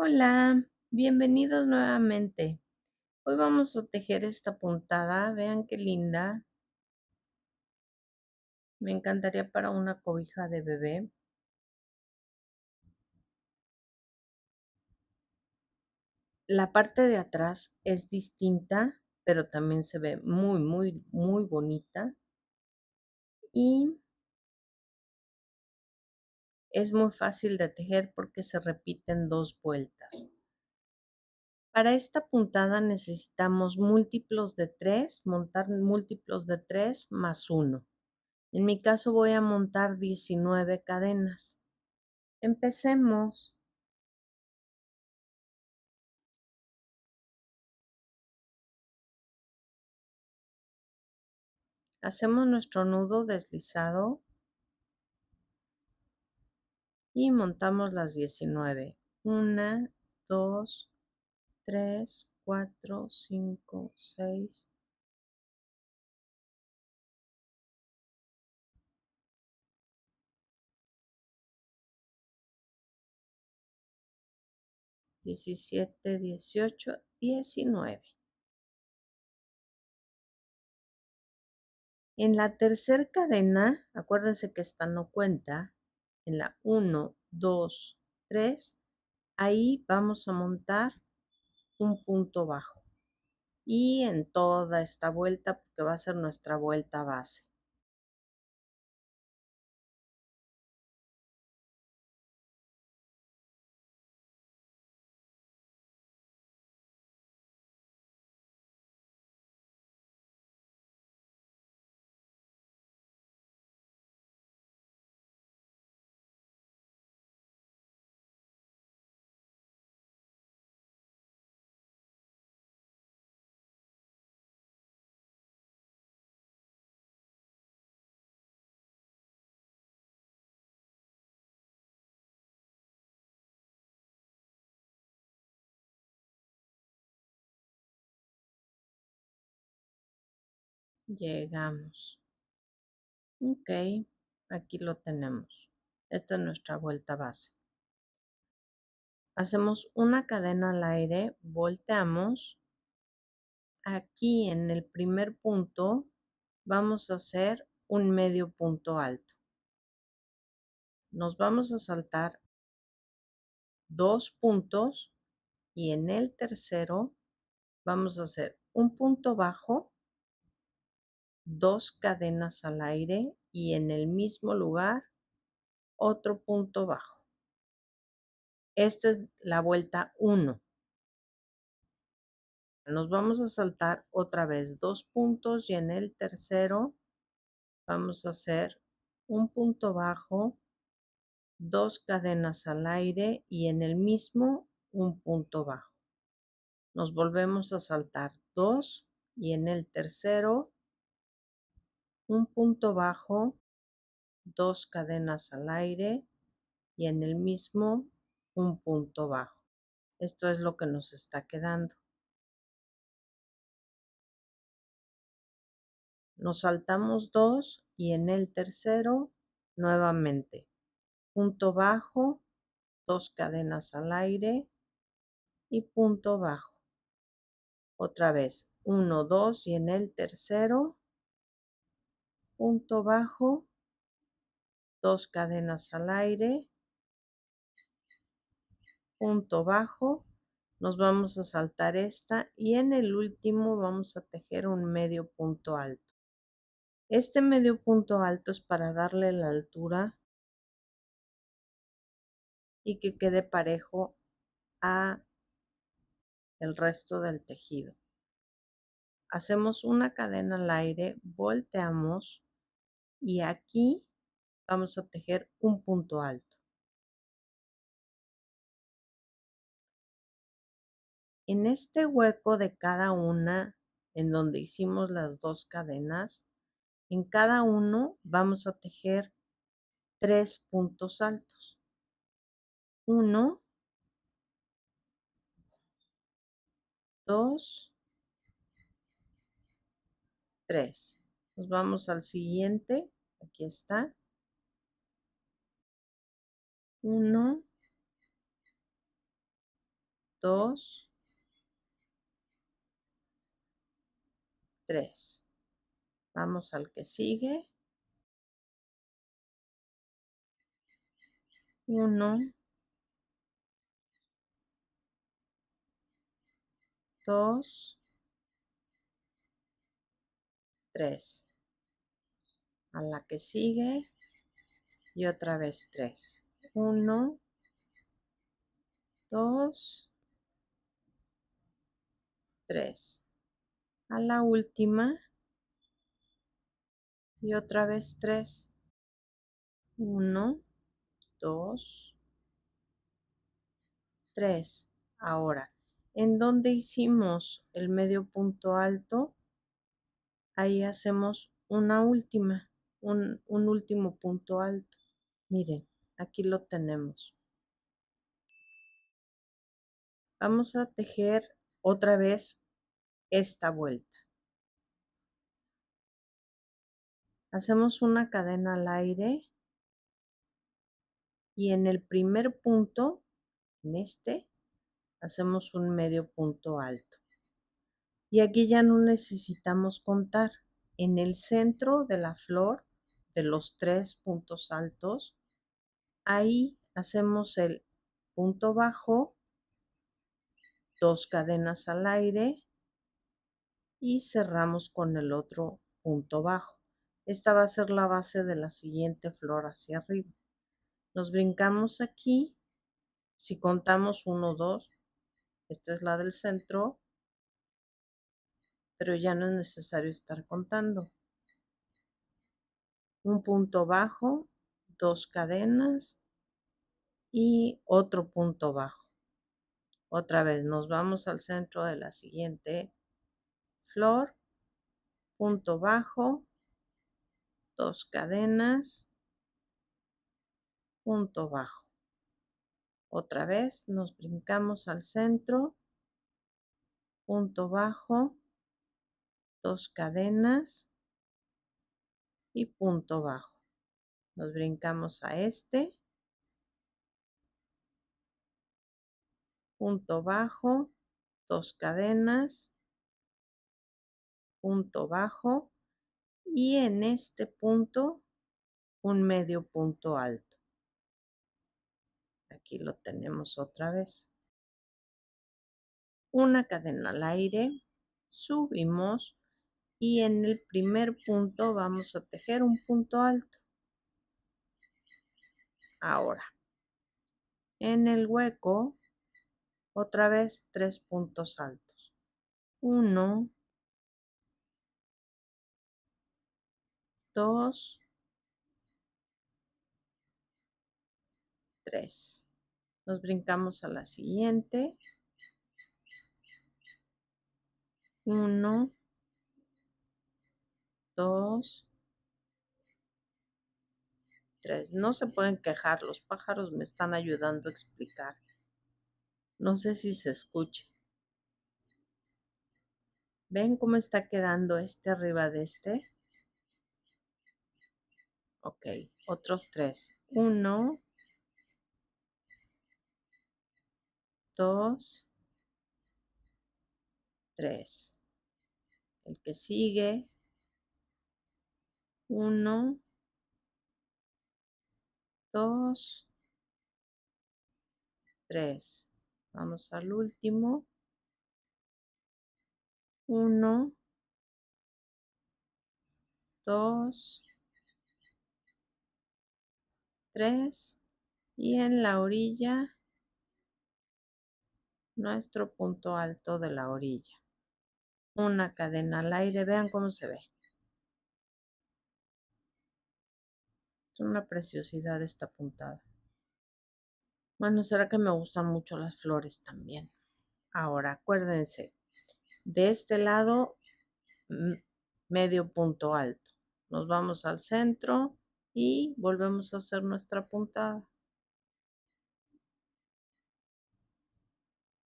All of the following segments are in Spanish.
Hola, bienvenidos nuevamente. Hoy vamos a tejer esta puntada. Vean qué linda. Me encantaría para una cobija de bebé. La parte de atrás es distinta, pero también se ve muy bonita. Y es muy fácil de tejer porque se repiten 2 vueltas. Para esta puntada necesitamos múltiplos de 3, montar múltiplos de 3 más 1. En mi caso voy a montar 19 cadenas. Empecemos. Hacemos nuestro nudo deslizado y montamos las 19. 1, 2, 3, 4, 5, 6, 17, 18, 19. En la tercera cadena, acuérdense que esta no cuenta, en la 1, 2, 3, ahí vamos a montar un punto bajo. Y en toda esta vuelta, porque va a ser nuestra vuelta base. Llegamos. Ok, aquí lo tenemos. Esta es nuestra vuelta base. Hacemos una cadena al aire, volteamos. Aquí en el primer punto vamos a hacer un medio punto alto. Nos vamos a saltar 2 puntos y en el tercero vamos a hacer un punto bajo, 2 cadenas al aire y en el mismo lugar otro punto bajo. Esta es la vuelta 1. Nos vamos a saltar otra vez 2 puntos y en el tercero vamos a hacer un punto bajo, 2 cadenas al aire y en el mismo un punto bajo. Nos volvemos a saltar 2 y en el tercero un punto bajo, 2 cadenas al aire y en el mismo un punto bajo. Esto es lo que nos está quedando. Nos saltamos 2 y en el tercero nuevamente punto bajo, 2 cadenas al aire y punto bajo. Otra vez 1, 2 y en el tercero punto bajo, 2 cadenas al aire, punto bajo. Nos vamos a saltar esta y en el último vamos a tejer un medio punto alto. Este medio punto alto es para darle la altura y que quede parejo a el resto del tejido. Hacemos una cadena al aire, volteamos y aquí vamos a tejer un punto alto. En este hueco de cada una, en donde hicimos las 2 cadenas, en cada uno vamos a tejer 3 puntos altos. 1, 2, 3. Nos vamos al siguiente. Aquí está. 1, 2, 3. Vamos al que sigue. 1, 2, 3. A la que sigue y otra vez 3. 1, 2, 3. A la última y otra vez 3. 1, 2, 3. Ahora, en donde hicimos el medio punto alto, ahí hacemos una última, un último punto alto. Miren, aquí lo tenemos. Vamos a tejer otra vez esta vuelta. Hacemos una cadena al aire y en el primer punto, en este, hacemos un medio punto alto. Y aquí ya no necesitamos contar. En el centro de la flor, de los 3 puntos altos, ahí hacemos el punto bajo, 2 cadenas al aire y cerramos con el otro punto bajo. Esta va a ser la base de la siguiente flor hacia arriba. Nos brincamos aquí. Si contamos 1, 2, esta es la del centro, pero ya no es necesario estar contando. Un punto bajo, 2 cadenas y otro punto bajo. Otra vez nos vamos al centro de la siguiente flor, punto bajo, 2 cadenas, punto bajo. Otra vez nos brincamos al centro, punto bajo, 2 cadenas y punto bajo. Nos brincamos a este, punto bajo, 2 cadenas, punto bajo y en este punto un medio punto alto. Aquí lo tenemos otra vez. Una cadena al aire, subimos y en el primer punto vamos a tejer un punto alto. Ahora, en el hueco, otra vez 3 puntos altos. 1, 2, 3. Nos brincamos a la siguiente. 1, 2, 3. No se pueden quejar, los pájaros me están ayudando a explicar. No sé si se escuche. ¿Ven cómo está quedando este arriba de este? Ok, otros 3. 1, 2, 3. El que sigue. 1, 2, 3. Vamos al último. 1, 2, 3. Y en la orilla, nuestro punto alto de la orilla. Una cadena al aire, vean cómo se ve. Es una preciosidad esta puntada. Bueno, será que me gustan mucho las flores también. Ahora, acuérdense, de este lado, medio punto alto. Nos vamos al centro y volvemos a hacer nuestra puntada.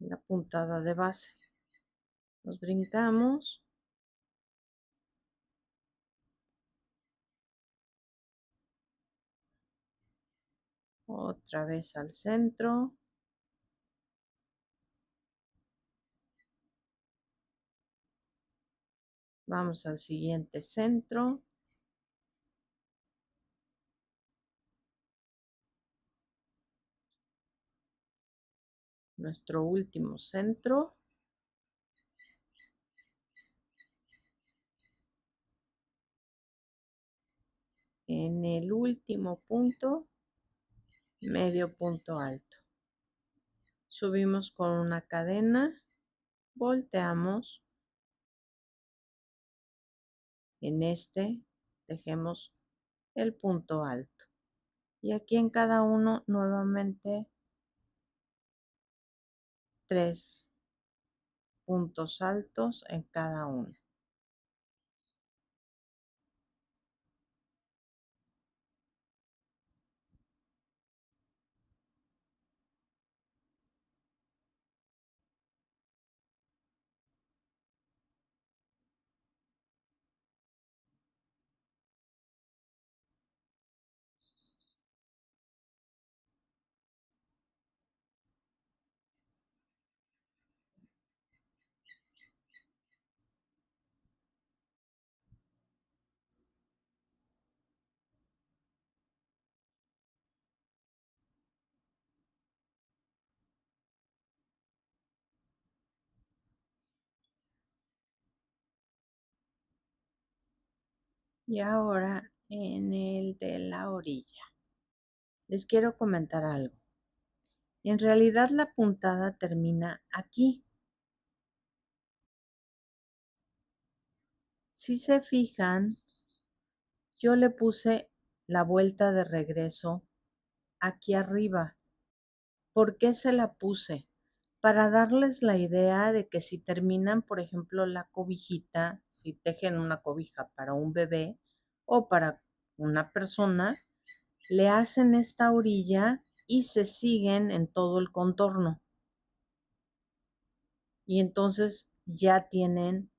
La puntada de base. Nos brincamos. Otra vez al centro. Vamos al siguiente centro. Nuestro último centro. En el último punto, medio punto alto. Subimos con una cadena, volteamos. En este dejemos el punto alto. Y aquí en cada uno nuevamente 3 puntos altos en cada uno. Y ahora en el de la orilla. Les quiero comentar algo. En realidad la puntada termina aquí. Si se fijan, yo le puse la vuelta de regreso aquí arriba. ¿Por qué se la puse? Para darles la idea de que si terminan, por ejemplo, la cobijita, si tejen una cobija para un bebé o para una persona, le hacen esta orilla y se siguen en todo el contorno. Y entonces ya tienen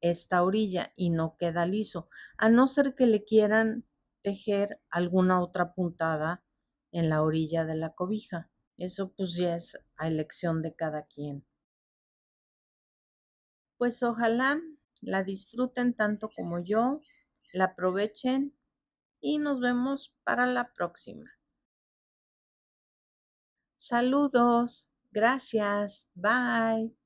esta orilla y no queda liso, a no ser que le quieran tejer alguna otra puntada en la orilla de la cobija. Eso pues ya es a elección de cada quien. Pues ojalá la disfruten tanto como yo, la aprovechen y nos vemos para la próxima. Saludos, gracias, bye.